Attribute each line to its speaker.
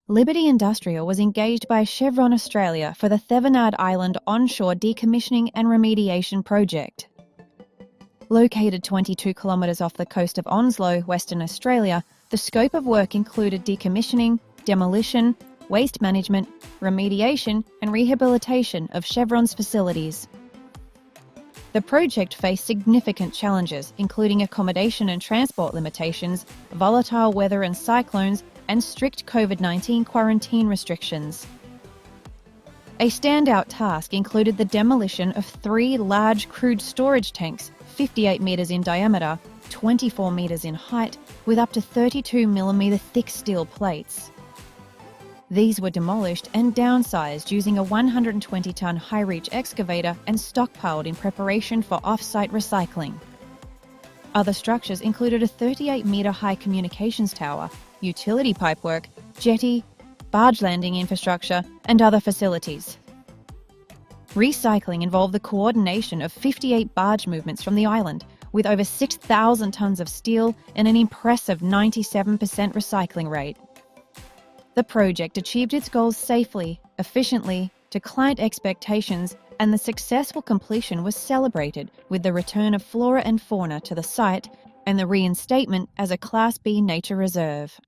Speaker 1: Liberty Industrial was engaged by Chevron Australia for the Thevenard Island onshore decommissioning and remediation project. Located 22 kilometres off the coast of Onslow, Western Australia, the scope of work included decommissioning, demolition, waste management, remediation and rehabilitation of Chevron's facilities. The project faced significant challenges, including accommodation and transport limitations, volatile weather and cyclones, and strict COVID-19 quarantine restrictions. A standout task included the demolition of 3 large crude storage tanks, 58 metres in diameter, 24 metres in height, with up to 32mm thick steel plates. These were demolished and downsized using a 120-tonne high-reach excavator and stockpiled in preparation for off-site recycling. Other structures included a 38-metre high communications tower, utility pipework, jetty, barge landing infrastructure, and other facilities. Recycling involved the coordination of 58 barge movements from the island, with over 6,000 tonnes of steel and an impressive 97% recycling rate. The project achieved its goals safely, efficiently, to client expectations, and the successful completion was celebrated with the return of flora and fauna to the site and the reinstatement as a Class B nature reserve.